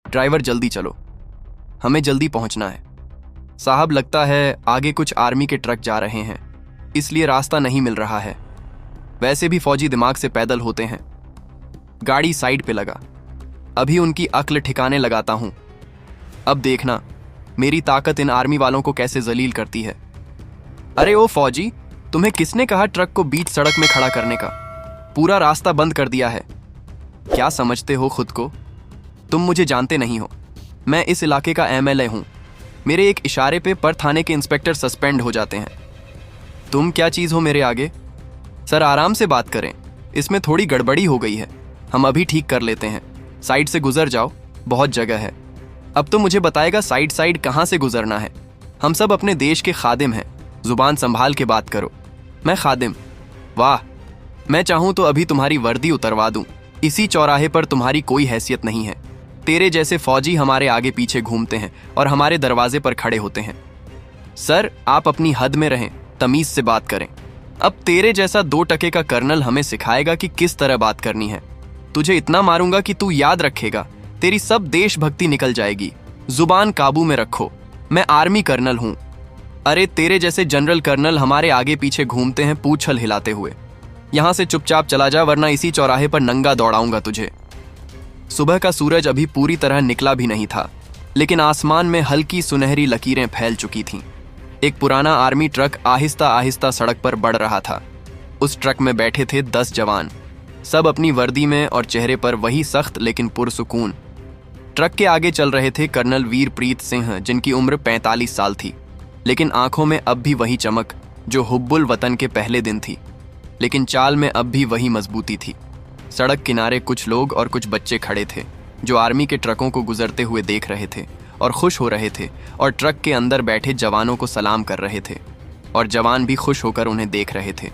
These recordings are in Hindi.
ड्राइवर जल्दी चलो, हमें जल्दी पहुंचना है। साहब लगता है आगे कुछ आर्मी के ट्रक जा रहे हैं, इसलिए रास्ता नहीं मिल रहा है। वैसे भी फौजी दिमाग से पैदल होते हैं। गाड़ी साइड पे लगा, अभी उनकी अक्ल ठिकाने लगाता हूं। अब देखना मेरी ताकत इन आर्मी वालों को कैसे जलील करती है। अरे ओ फौजी, तुम्हें किसने कहा ट्रक को बीच सड़क में खड़ा करने का? पूरा रास्ता बंद कर दिया है। क्या समझते हो खुद को? तुम मुझे जानते नहीं हो। मैं इस इलाके का एमएलए हूं। मेरे एक इशारे पे पर थाने के इंस्पेक्टर सस्पेंड हो जाते हैं। तुम क्या चीज हो मेरे आगे? सर आराम से बात करें, इसमें थोड़ी गड़बड़ी हो गई है, हम अभी ठीक कर लेते हैं। साइड से गुजर जाओ, बहुत जगह है। अब तो मुझे बताएगा साइड कहाँ से गुजरना है? हम सब अपने देश के खादिम हैं, जुबान संभाल के बात करो। मैं खादिम? वाह, मैं चाहूं तो अभी तुम्हारी वर्दी उतरवा दूं। इसी चौराहे पर तुम्हारी कोई हैसियत नहीं है। तेरे जैसे फौजी हमारे आगे पीछे घूमते हैं और हमारे दरवाजे पर खड़े होते हैं। सर आप अपनी हद में रहें, तमीज से बात करें। अब तेरे जैसा 2 टके का कर्नल हमें सिखाएगा कि किस तरह बात करनी है। तुझे इतना मारूंगा कि तू याद रखेगा, तेरी सब देशभक्ति निकल जाएगी। जुबान काबू में रखो, मैं आर्मी कर्नल हूं। अरे तेरे जैसे जनरल कर्नल हमारे आगे पीछे घूमते हैं पूंछल हिलाते हुए। यहां से चुपचाप चला जा, वरना इसी चौराहे पर नंगा दौड़ाऊंगा तुझे। सुबह का सूरज अभी पूरी तरह निकला भी नहीं था, लेकिन आसमान में हल्की सुनहरी लकीरें फैल चुकी थीं। एक पुराना आर्मी ट्रक आहिस्ता आहिस्ता सड़क पर बढ़ रहा था। उस ट्रक में बैठे थे 10 जवान, सब अपनी वर्दी में और चेहरे पर वही सख्त लेकिन पुरसुकून। ट्रक के आगे चल रहे थे कर्नल वीरप्रीत सिंह, जिनकी उम्र 45 साल थी, लेकिन आंखों में अब भी वही चमक जो हुब्बुल वतन के पहले दिन थी। लेकिन चाल में अब भी वही मजबूती थी। सड़क किनारे कुछ लोग और कुछ बच्चे खड़े थे, जो आर्मी के ट्रकों को गुजरते हुए देख रहे थे और खुश हो रहे थे, और ट्रक के अंदर बैठे जवानों को सलाम कर रहे थे, और जवान भी खुश होकर उन्हें देख रहे थे।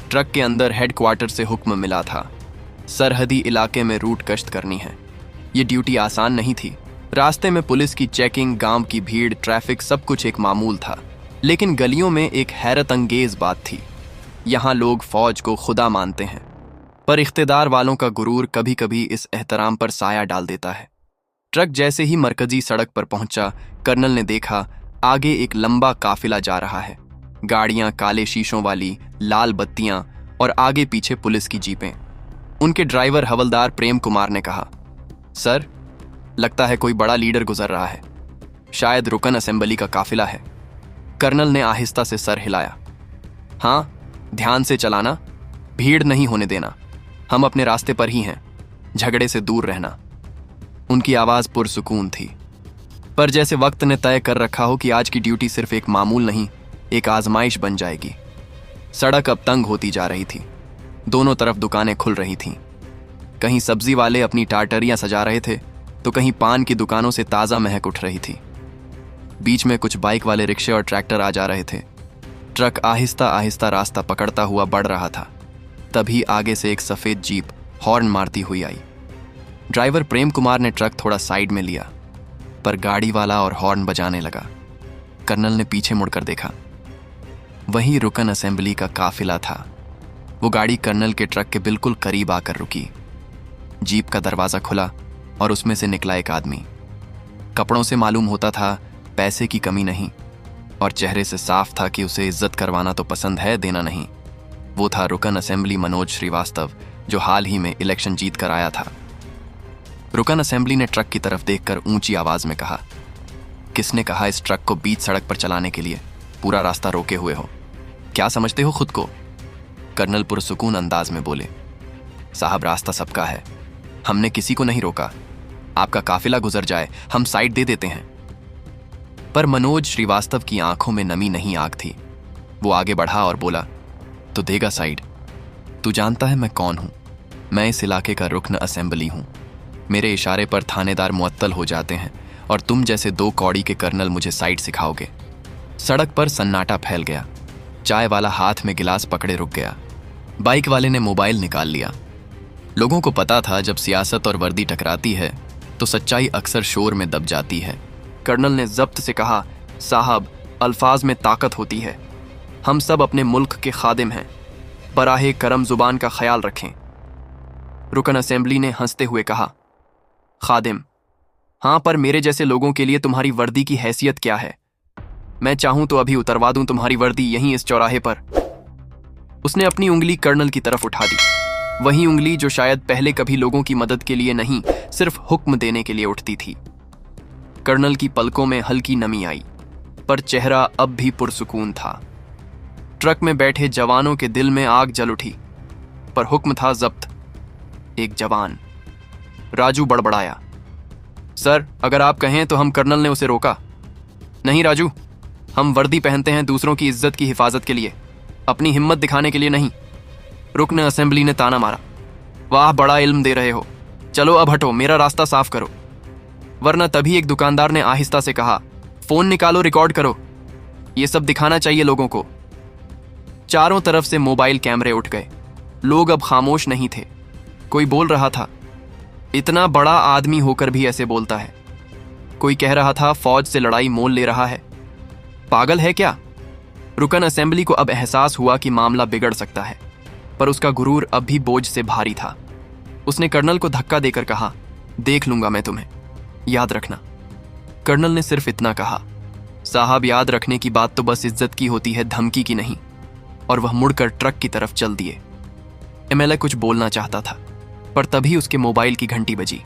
ट्रक के अंदर हेडक्वार्टर से हुक्म मिला था, सरहदी इलाके में रूट गश्त करनी है। ये ड्यूटी आसान नहीं थी। रास्ते में पुलिस की चेकिंग, गांव की भीड़, ट्रैफिक, सब कुछ एक मामूल था। लेकिन गलियों में एक हैरत अंगेज बात थी। यहाँ लोग फौज को खुदा मानते हैं, पर इख्तेदार वालों का गुरूर कभी कभी इस एहतराम पर साया डाल देता है। ट्रक जैसे ही मरकजी सड़क पर पहुंचा, कर्नल ने देखा आगे एक लंबा काफिला जा रहा है। गाड़ियां काले शीशों वाली, लाल बत्तियां और आगे पीछे पुलिस की जीपें। उनके ड्राइवर हवलदार प्रेम कुमार ने कहा, सर लगता है कोई बड़ा लीडर गुजर रहा है, शायद रुकन असेंबली का काफिला है। कर्नल ने आहिस्ता से सर हिलाया। हाँ, ध्यान से चलाना, भीड़ नहीं होने देना, हम अपने रास्ते पर ही हैं, झगड़े से दूर रहना। उनकी आवाज पुरसुकून थी, पर जैसे वक्त ने तय कर रखा हो कि आज की ड्यूटी सिर्फ एक मामूल नहीं, एक आजमाइश बन जाएगी। सड़क अब तंग होती जा रही थी। दोनों तरफ दुकानें खुल रही थीं। कहीं सब्जी वाले अपनी टाटरियां सजा रहे थे, तो कहीं पान की दुकानों से ताज़ा महक उठ रही थी। बीच में कुछ बाइक वाले रिक्शे और ट्रैक्टर आ जा रहे थे। ट्रक आहिस्ता आहिस्ता रास्ता पकड़ता हुआ बढ़ रहा था। तभी आगे से एक सफ़ेद जीप हॉर्न मारती हुई आई। ड्राइवर प्रेम कुमार ने ट्रक थोड़ा साइड में लिया, पर गाड़ी वाला और हॉर्न बजाने लगा। कर्नल ने पीछे मुड़कर देखा, वही रुकन असेंबली का काफिला था। वो गाड़ी कर्नल के ट्रक के बिल्कुल करीब आकर रुकी। जीप का दरवाज़ा खुला और उसमें से निकला एक आदमी। कपड़ों से मालूम होता था पैसे की कमी नहीं, और चेहरे से साफ था कि उसे इज्जत करवाना तो पसंद है, देना नहीं। वो था रुकन असेंबली मनोज श्रीवास्तव, जो हाल ही में इलेक्शन जीत कर आया था। रुकन असेंबली ने ट्रक की तरफ देखकर ऊंची आवाज में कहा, किसने कहा इस ट्रक को बीच सड़क पर चलाने के लिए? पूरा रास्ता रोके हुए हो, क्या समझते हो खुद को? कर्नल पुरसुकून अंदाज में बोले, साहब रास्ता सबका है, हमने किसी को नहीं रोका। आपका काफिला गुजर जाए, हम साइड दे देते हैं। पर मनोज श्रीवास्तव की आंखों में नमी नहीं, आग थी। वो आगे बढ़ा और बोला, तो देगा साइड? तू जानता है मैं कौन हूं? मैं इस इलाके का रुकन असेंबली हूं। मेरे इशारे पर थानेदार मुअत्तल हो जाते हैं, और तुम जैसे 2 कौड़ी के कर्नल मुझे साइड सिखाओगे। सड़क पर सन्नाटा फैल गया। चाय वाला हाथ में गिलास पकड़े रुक गया। बाइक वाले ने मोबाइल निकाल लिया। लोगों को पता था जब सियासत और वर्दी टकराती है तो सच्चाई अक्सर शोर में दब जाती है। कर्नल ने जब्त से कहा, साहब अल्फाज में ताकत होती है। हम सब अपने मुल्क के खादिम हैं, बराहे करम जुबान का ख्याल रखें। रुकन असेंबली ने हंसते हुए कहा, खादिम हाँ, पर मेरे जैसे लोगों के लिए तुम्हारी वर्दी की हैसियत क्या है? मैं चाहूं तो अभी उतरवा दूं तुम्हारी वर्दी यहीं इस चौराहे पर। उसने अपनी उंगली कर्नल की तरफ उठा दी, वही उंगली जो शायद पहले कभी लोगों की मदद के लिए नहीं, सिर्फ हुक्म देने के लिए उठती थी। कर्नल की पलकों में हल्की नमी आई, पर चेहरा अब भी पुरसुकून था। ट्रक में बैठे जवानों के दिल में आग जल उठी, पर हुक्म था जब्त। एक जवान राजू बड़बड़ाया, सर, अगर आप कहें तो हम। कर्नल ने उसे रोका, नहीं राजू, हम वर्दी पहनते हैं दूसरों की इज्जत की हिफाजत के लिए, अपनी हिम्मत दिखाने के लिए नहीं। रुकन असेंबली ने ताना मारा, वाह, बड़ा इल्म दे रहे हो, चलो अब हटो, मेरा रास्ता साफ करो, वरना। तभी एक दुकानदार ने आहिस्ता से कहा, फोन निकालो, रिकॉर्ड करो, ये सब दिखाना चाहिए लोगों को। चारों तरफ से मोबाइल कैमरे उठ गए। लोग अब खामोश नहीं थे, कोई बोल रहा था, इतना बड़ा आदमी होकर भी ऐसे बोलता है। कोई कह रहा था, फौज से लड़ाई मोल ले रहा है, पागल है क्या? रुकन असेंबली को अब एहसास हुआ कि मामला बिगड़ सकता है, पर उसका गुरूर अब भी बोझ से भारी था। उसने कर्नल को धक्का देकर कहा, देख लूंगा मैं तुम्हें, याद रखना। कर्नल ने सिर्फ इतना कहा, साहब, याद रखने की बात तो बस इज्जत की होती है, धमकी की नहीं। और वह मुड़कर ट्रक की तरफ चल दिए। एमएलए कुछ बोलना चाहता था, पर तभी उसके मोबाइल की घंटी बजी।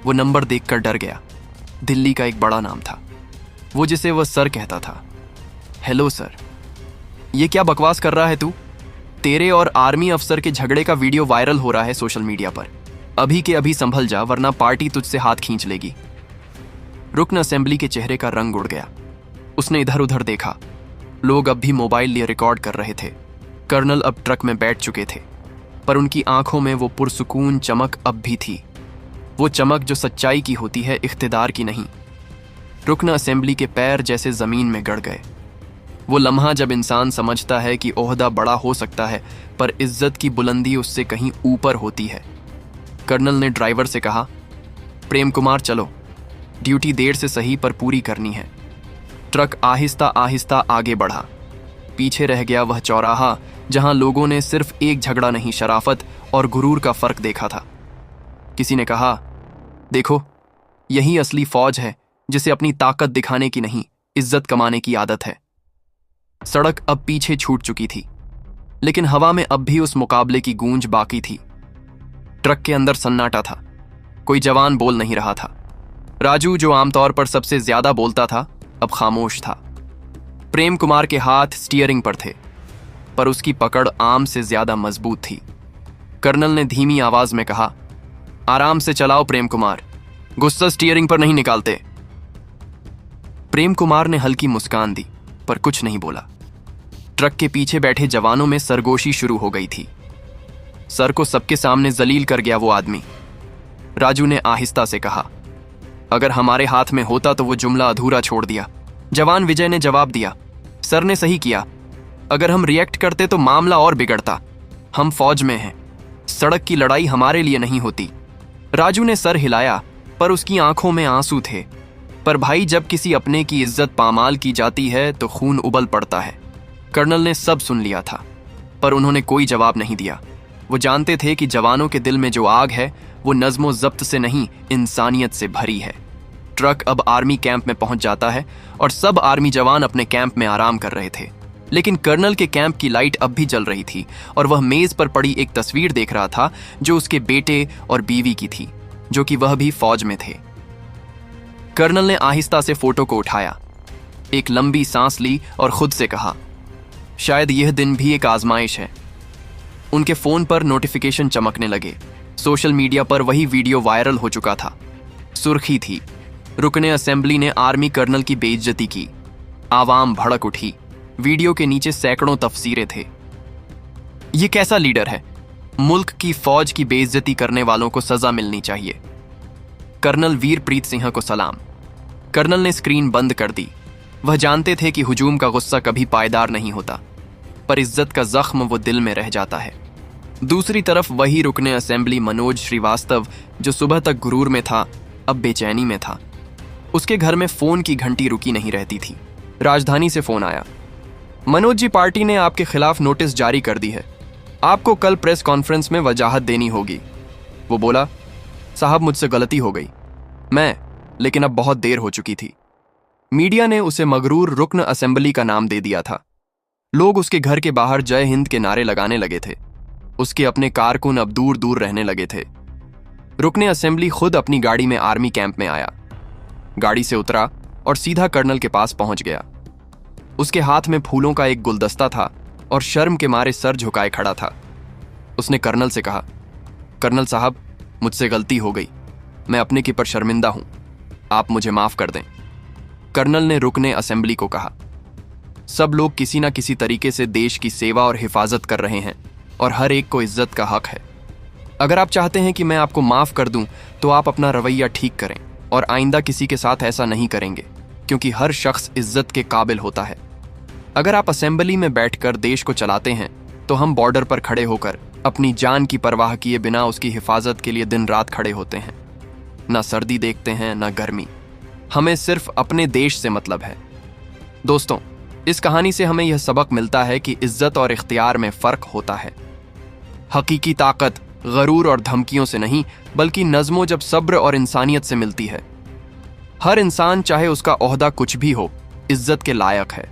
वो नंबर देखकर डर गया। दिल्ली का एक बड़ा नाम था, वो जिसे वह सर कहता था। हेलो सर, ये क्या बकवास कर रहा है तू? तेरे और आर्मी अफसर के झगड़े का वीडियो वायरल हो रहा है सोशल मीडिया पर। अभी के अभी संभल जा, वरना पार्टी तुझसे हाथ खींच लेगी। रुकन असेंबली के चेहरे का रंग उड़ गया। उसने इधर उधर देखा, लोग अब भी मोबाइल लिए रिकॉर्ड कर रहे थे। कर्नल अब ट्रक में बैठ चुके थे, पर उनकी आंखों में वो पुरसुकून चमक अब भी थी, वो चमक जो सच्चाई की होती है, इख्तिदार की नहीं। रुकन असेंबली के पैर जैसे जमीन में गड़ गए। वो लम्हा जब इंसान समझता है कि ओहदा बड़ा हो सकता है, पर इज्जत की बुलंदी उससे कहीं ऊपर होती है। कर्नल ने ड्राइवर से कहा, प्रेम कुमार चलो, ड्यूटी देर से सही पर पूरी करनी है। ट्रक आहिस्ता आहिस्ता आगे बढ़ा। पीछे रह गया वह चौराहा जहां लोगों ने सिर्फ एक झगड़ा नहीं, शराफत और गुरूर का फर्क देखा था। किसी ने कहा, देखो, यही असली फौज है, जिसे अपनी ताकत दिखाने की नहीं, इज्जत कमाने की आदत है। सड़क अब पीछे छूट चुकी थी, लेकिन हवा में अब भी उस मुकाबले की गूंज बाकी थी। ट्रक के अंदर सन्नाटा था, कोई जवान बोल नहीं रहा था। राजू, जो आमतौर पर सबसे ज्यादा बोलता था, अब खामोश था। प्रेम कुमार के हाथ स्टीयरिंग पर थे, पर उसकी पकड़ आम से ज्यादा मजबूत थी। कर्नल ने धीमी आवाज में कहा, आराम से चलाओ प्रेम कुमार, गुस्सा स्टीयरिंग पर नहीं निकालते। प्रेम कुमार ने हल्की मुस्कान दी, पर कुछ नहीं बोला। ट्रक के पीछे बैठे जवानों में सरगोशी शुरू हो गई थी। सर को सबके सामने जलील कर गया वो आदमी। राजू ने आहिस्ता से कहा, अगर हमारे हाथ में होता तो वो जुमला अधूरा छोड़ दिया। जवान विजय ने जवाब दिया, सर ने सही किया, अगर हम रिएक्ट करते तो मामला और बिगड़ता। हम फौज में हैं, सड़क की लड़ाई हमारे लिए नहीं होती। राजू ने सर हिलाया, पर उसकी आंखों में आंसू थे। पर भाई, जब किसी अपने की इज्जत पामाल की जाती है तो खून उबल पड़ता है। कर्नल ने सब सुन लिया था, पर उन्होंने कोई जवाब नहीं दिया। वो जानते थे कि जवानों के दिल में जो आग है, वो नज़्मो ज़ब्त से नहीं, इंसानियत से भरी है। ट्रक अब आर्मी कैंप में पहुंच जाता है और सब आर्मी जवान अपने कैंप में आराम कर रहे थे, लेकिन कर्नल के कैंप की लाइट अब भी जल रही थी और वह मेज पर पड़ी एक तस्वीर देख रहा था जो उसके बेटे और बीवी की थी, जो कि वह भी फौज में थे। कर्नल ने आहिस्ता से फोटो को उठाया, एक लंबी सांस ली और खुद से कहा, शायद यह दिन भी एक आजमाइश है। उनके फोन पर नोटिफिकेशन चमकने लगे। सोशल मीडिया पर वही वीडियो वायरल हो चुका था। सुर्खी थी, रुकने असेंबली ने आर्मी कर्नल की बेइज्जती की। आवाम भड़क उठी। वीडियो के नीचे सैकड़ों तफसीरें थे। ये कैसा लीडर है? मुल्क की फौज की बेइज्जती करने वालों को सजा मिलनी चाहिए। कर्नल वीरप्रीत सिंह को सलाम। कर्नल ने स्क्रीन बंद कर दी। वह जानते थे कि हुजूम का गुस्सा कभी पायदार नहीं होता, पर इज्जत का जख्म वो दिल में रह जाता है। दूसरी तरफ वही रुकने असेंबली मनोज श्रीवास्तव, जो सुबह तक गुरूर में था, अब बेचैनी में था। उसके घर में फोन की घंटी रुकी नहीं रहती थी। राजधानी से फोन आया, मनोज जी, पार्टी ने आपके खिलाफ नोटिस जारी कर दी है, आपको कल प्रेस कॉन्फ्रेंस में वजाहत देनी होगी। वो बोला, साहब, मुझसे गलती हो गई। मैं लेकिन अब बहुत देर हो चुकी थी। मीडिया ने उसे मगरूर रुकन असेंबली का नाम दे दिया था। लोग उसके घर के बाहर जय हिंद के नारे लगाने लगे थे। उसके अपने कारकुन अब दूर दूर रहने लगे थे। रुकने असेंबली खुद अपनी गाड़ी में आर्मी कैंप में आया। गाड़ी से उतरा और सीधा कर्नल के पास पहुंच गया। उसके हाथ में फूलों का एक गुलदस्ता था और शर्म के मारे सर झुकाए खड़ा था। उसने कर्नल से कहा, कर्नल साहब, मुझसे गलती हो गई। मैं अपने की पर शर्मिंदा हूं। आप मुझे माफ कर दें। कर्नल ने रुकने असेंबली को कहा, सब लोग किसी ना किसी तरीके से देश की सेवा और हिफाजत कर रहे हैं और हर एक को इज्जत का हक है। अगर आप चाहते हैं कि मैं आपको माफ कर दूं तो आप अपना रवैया ठीक करें और आइंदा किसी के साथ ऐसा नहीं करेंगे, क्योंकि हर शख्स इज्जत के काबिल होता है। अगर आप असेंबली में बैठकर देश को चलाते हैं तो हम बॉर्डर पर खड़े होकर अपनी जान की परवाह किए बिना उसकी हिफाजत के लिए दिन रात खड़े होते हैं। ना सर्दी देखते हैं ना गर्मी। हमें सिर्फ अपने देश से मतलब है। दोस्तों, इस कहानी से हमें यह सबक मिलता है कि इज्जत और इख्तियार में फर्क होता है। हकीकी ताकत गरूर और धमकियों से नहीं, बल्कि नज़्मो जब सब्र और इंसानियत से मिलती है। हर इंसान, चाहे उसका ओहदा कुछ भी हो, इज्जत के लायक है।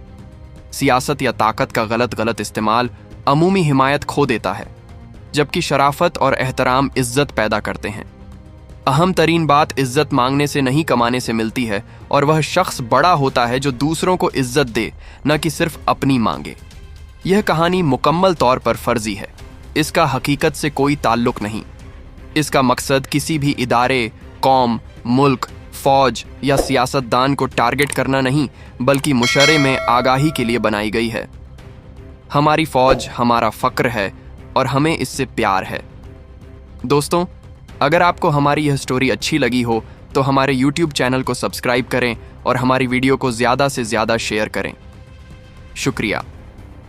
सियासत या ताकत का गलत इस्तेमाल अमूमी हिमायत खो देता है, जबकि शराफत और एहतराम इज्जत पैदा करते हैं। अहम तरीन बात इज्जत मांगने से नहीं, कमाने से मिलती है, और वह शख्स बड़ा होता है जो दूसरों को इज्जत दे, न कि सिर्फ अपनी मांगे। यह कहानी मुकम्मल तौर पर फर्जी है। इसका हकीकत से कोई ताल्लुक नहीं। इसका मकसद किसी भी इदारे, कौम, मुल्क, फौज या सियासतदान को टारगेट करना नहीं, बल्कि मुशर्रे में आगाही के लिए बनाई गई है। हमारी फौज हमारा फ़क्र है और हमें इससे प्यार है। दोस्तों, अगर आपको हमारी यह स्टोरी अच्छी लगी हो तो हमारे YouTube चैनल को सब्सक्राइब करें और हमारी वीडियो को ज़्यादा से ज़्यादा शेयर करें। शुक्रिया।